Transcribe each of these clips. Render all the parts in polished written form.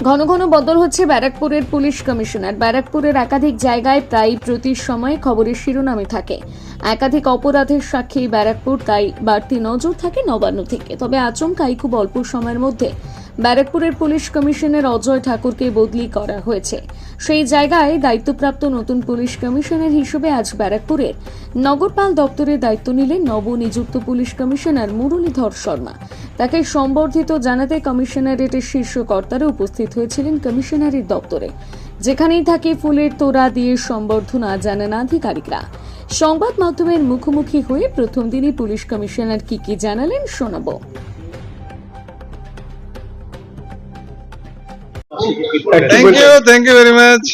ঘন ঘন বদল হচ্ছে ব্যারাকপুরের পুলিশ কমিশনার। ব্যারাকপুরের একাধিক জায়গায় প্রায় প্রতি সময় খবরের শিরোনামে থাকে একাধিক অপরাধের সাক্ষী ব্যারাকপুর, তাই বাড়তি নজর থাকে নবান্ন থেকে। তবে আচমকাই খুব অল্প সময়ের মধ্যে ব্যারাকপুরের পুলিশ কমিশনার অজয় ঠাকুরকে বদলি করা হয়েছে। সেই জায়গায় দায়িত্বপ্রাপ্ত নতুন পুলিশ কমিশনার হিসেবে আজ ব্যারাকপুরের নগরপাল দপ্তরের দায়িত্ব নিলেন নবনিযুক্ত পুলিশ কমিশনার মুরলীধর শর্মা। তাকে সম্বর্ধিত জানাতে কমিশনারেটের শীর্ষ কর্তারা উপস্থিত হয়েছিলেন কমিশনারের দপ্তরে, যেখানেই থাকে ফুলের তোড়া দিয়ে সম্বর্ধনা জানান আধিকারিকরা। সংবাদ মাধ্যমের মুখোমুখি হয়ে প্রথম দিনই পুলিশ কমিশনার কি জানালেন শোনাবো। Thank you very much.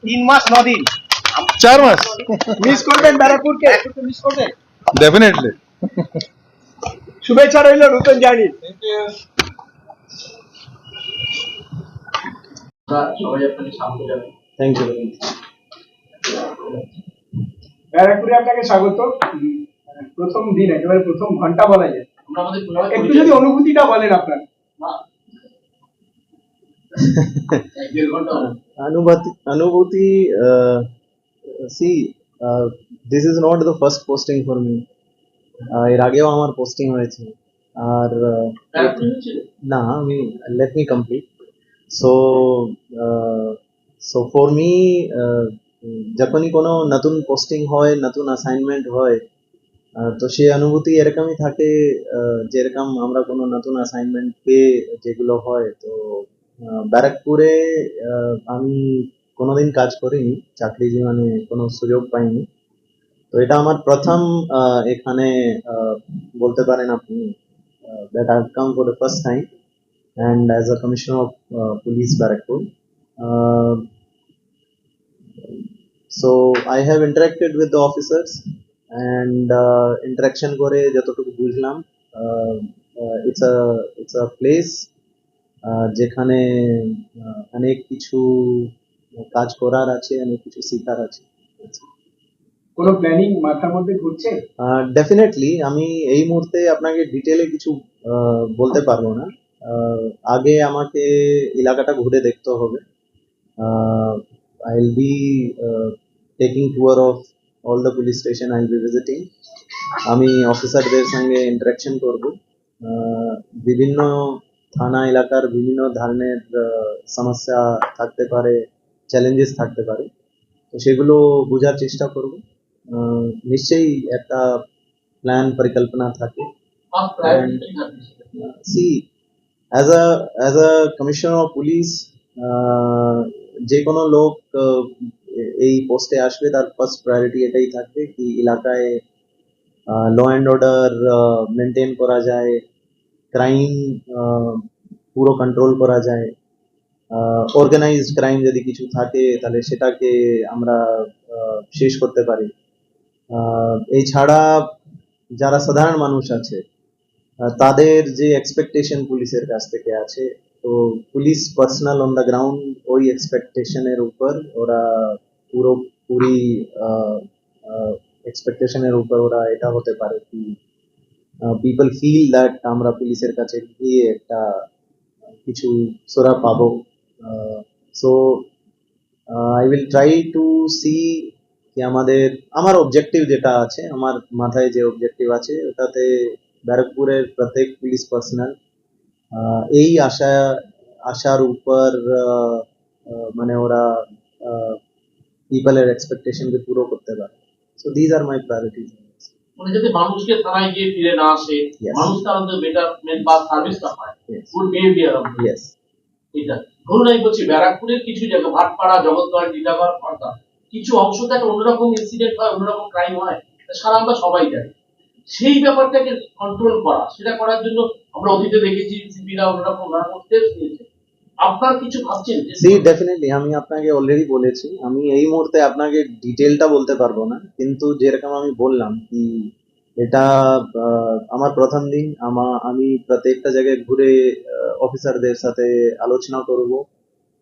3 মাস 9 দিন 4 মাস মিস করবেন ব্যারাকপুরকে মিস করবেন। definitely. শুভেচ্ছা রইল নতুন জার্নি। সবাই আপনাকে স্বাগত জানাই। Thank you. ব্যারাকপুরে আপনাকে স্বাগত। প্রথম দিন একেবারে প্রথম ঘন্টা বলা যায়, আমরা আমাদের একটু যদি অনুভূতিটা বলেন আপনার। Anubhuti, see, this is not the first posting for me. এর আগেও আমার পোস্টিং হয়েছে, আর না আমি let me complete. So for me, যখনই কোনো নতুন পোস্টিং হয়, নতুন অ্যাসাইনমেন্ট হয়, তো সেই অনুভূতি এরকমই থাকে যেরকম আমরা কোনো নতুন অ্যাসাইনমেন্ট পেয়ে যেগুলো হয়। তো ব্যারাকপুরে আমি কোনোদিন কাজ করিনি, চাকরি জীবনে কোনো সুযোগ পাইনি। তো এটা আমার প্রথম এখানে বলতে পারেন আপনি that I've come for the first time and as a commissioner of police Barakpur. So I have interacted with the officers and interaction করে যতটুকু বুঝলাম, it's a place যেখানে অনেক কিছু কাজ করার আছে, অনেক কিছু শেখার আছে। কোনো প্ল্যানিং মাথার মধ্যে ঘুরছে? ডেফিনেটলি আমি এই মুহূর্তে আপনাকে ডিটেলে কিছু বলতে পারবো না। আগে আমাকে এলাকাটা ঘুরে দেখতে হবে। I'll be taking tour of all the police station I'll be visiting. আমি অফিসারদের সঙ্গে ইন্টারাকশন করব। বিভিন্ন থানা এলাকার বিভিন্ন ধরনের সমস্যা থাকতে পারে, চ্যালেঞ্জেস থাকতে পারে, তো সেগুলো বোঝার চেষ্টা করব। নিশ্চয়ই একটা প্ল্যান পরিকল্পনা থাকে। See, as a commissioner of police, যে কোনো লোক এই পোস্টে আসবে তার ফার্স্ট প্রায়োরিটি এটাই থাকবে কি এলাকায় ল অ্যান্ড অর্ডার মেনটেন করা যায়, ক্রাইম পুরো কন্ট্রোল করা যায়, অর্গানাইজড ক্রাইম যদি কিছু থাকে তাহলে সেটাকে আমরা শেষ করতে পারি। এছাড়া যারা সাধারণ মানুষ আছে তাদের যে এক্সপেকটেশন পুলিশের কাছ থেকে আছে, তো police personnel on the ground ওই এক্সপেকটেশনের উপর ওরা পুরোপুরি এক্সপেকটেশনের উপর ওরা এটা হতে পারে কি পিপল ফিল দ্যাট আমরা পুলিশের কাছে গিয়ে একটা কিছু সোরা পাবো। So I will try to see কি আমার অবজেক্টিভ যেটা আছে, আমার মাথায় যে অবজেক্টিভ আছে ওটাতে ব্যারাকপুরের প্রত্যেক পুলিশ পার্সোনাল এই আশার উপর মানে ওরা পিপলের এক্সপেকটেশনকে পুরো করতে পারে। So these are my priorities. মানে যাতে মানুষকে থানায় গিয়ে ফিরে না আসে, মানুষ তার বেটারমেন্ট বা সার্ভিসটা পায়, গুড বিহেভিয়ার অফ ইয়েস এটা ধরুন আমি বলছি ব্যারাকপুরের কিছু জায়গা ভাটপাড়া, জগৎগড়, টিটাগড়, খড়দা কিছু অংশ থেকে অন্যরকম ইনসিডেন্ট হয়, অন্যরকম ক্রাইম হয়, সারা আমরা সবাই জানি। সেই ব্যাপারটাকে কন্ট্রোল করা, সেটা করার জন্য আমরা অতীতে দেখেছি সিপিরা অন্যরকম স্টেপস নিয়েছে। আপনার কিছু ভাবছেন? ডেফিনেটলি আমি আপনাকে অলরেডি বলেছি, আমি এই মুহূর্তে আপনাকে ডিটেলটা বলতে পারবো না, কিন্তু যেরকম আমি বললাম কি এটা আমার প্রথম দিন, আমি প্রত্যেকটা জায়গায় ঘুরে অফিসারদের সাথে আলোচনা করব,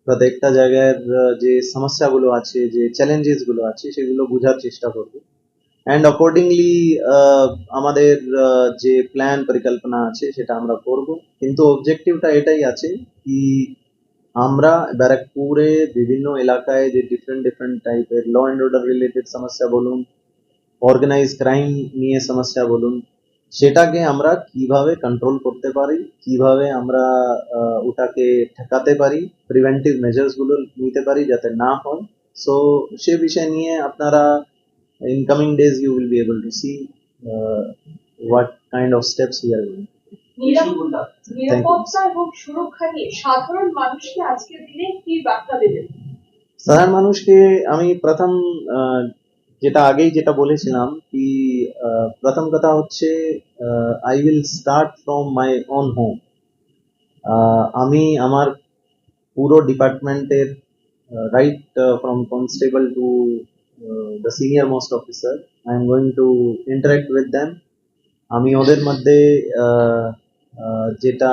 প্রত্যেকটা জায়গার যে সমস্যাগুলো আছে, যে চ্যালেঞ্জেস গুলো আছে সেগুলো বোঝার চেষ্টা করব অ্যান্ড অকর্ডিংলি আমাদের যে প্ল্যান পরিকল্পনা আছে সেটা আমরা করব। কিন্তু অবজেক্টিভটা এটাই আছে কি আমরা ব্যারাকপুরে বিভিন্ন এলাকায় যে ডিফারেন্ট টাইপের ল অ্যান্ড অর্ডার রিলেটেড সমস্যা বলুন, অর্গানাইজ ক্রাইম নিয়ে সমস্যা বলুন, সেটাকে আমরা কিভাবে কন্ট্রোল করতে পারি, কিভাবে আমরা ওটাকে ঠেকাতে পারি, প্রিভেন্টিভ মেজার্স গুলো নিতে পারি যাতে না হয়। সো সে বিষয় নিয়ে আপনারা in coming days you will be able to see what kind of steps we are going. নিরাপত্তা এবং সুরক্ষা নিয়ে সাধারণ মানুষকে আজকের দিনে কি বার্তা দেবেন? সাধারণ মানুষকে আমি প্রথম যেটা বলেছিলাম কি প্রথম কথা হচ্ছে I will start from my own home. আমি আমার পুরো ডিপার্টমেন্টের right from constable to the senior most officer I am going to interact with them. আমি ওদের মধ্যে যেটা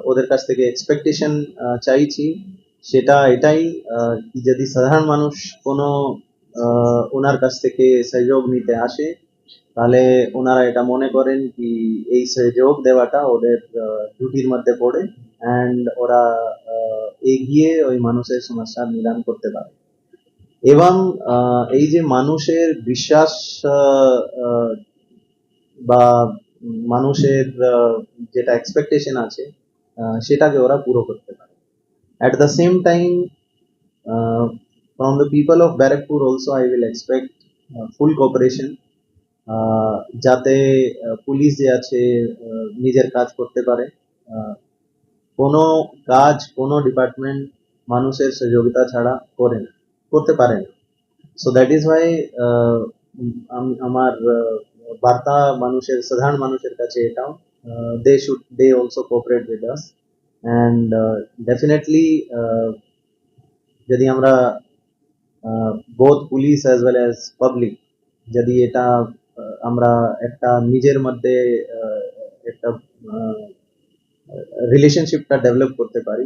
ওদের কাছ থেকে এক্সপেকটেশন চাইছি সেটা এটাই কি যদি সাধারণ মানুষ কোনো ওনার কাছ থেকে সহযোগ নিতে আসে তাহলে ওনারা এটা মনে করেন কি এই সহযোগ দেওয়াটা ওদের ডিউটির মধ্যে পড়ে অ্যান্ড ওরা এগিয়ে ওই মানুষের সমস্যার নিদান করতে পারে। এবং এই যে মানুষের বিশ্বাস বা মানুষের যেটা এক্সপেকটেশন আছে সেটাকে ওরা পুরো করতে পারে। At the same time, from the people of Barakpur also I will expect full cooperation, যাতে পুলিশ যে আছে নিজের কাজ করতে পারে। কোনো কাজ কোনো ডিপার্টমেন্ট মানুষের সহযোগিতা ছাড়া করতে পারে না। সো দ্যাট ইজ ওয়াই আমার বার্তা সাধারণ মানুষের কাছে এটাও they also cooperate with us and definitely যদি আমরা both police as well as public যদি এটা আমরা একটা নিজের মধ্যে একটা রিলেশনশিপটা ডেভেলপ করতে পারি,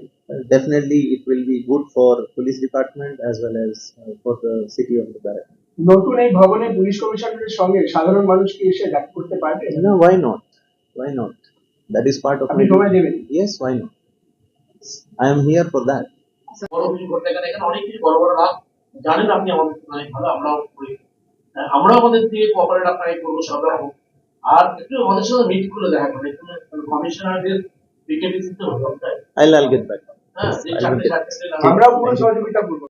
definitely it will be good for police department as well as for the city of the Barak. নতুন এই ভবনে পুলিশ কমিশনারের সঙ্গে সাধারণ মানুষ কি এসে দেখা করতে পারবে? No, why not? That is part of আপনি my সময় duty. দেবেন? Yes, why not? I am here for that. বড় কিছু করতে গেলে এখানে অনেক কিছু বড় বড় লাভ জানেন আপনি আমাদের অনেক ভালো, আমরাও করি, আমরাও আমাদের দিয়ে কোঅপারেট আপনাকে করবো সব রকম। আর একটু আমাদের সাথে মিট করে দেখা করে কমিশনারদের বিকেপি সিস্টেম হবে। I'll get back. হ্যাঁ, এই চাকরি আমরাও পুরো সহযোগিতা করবো।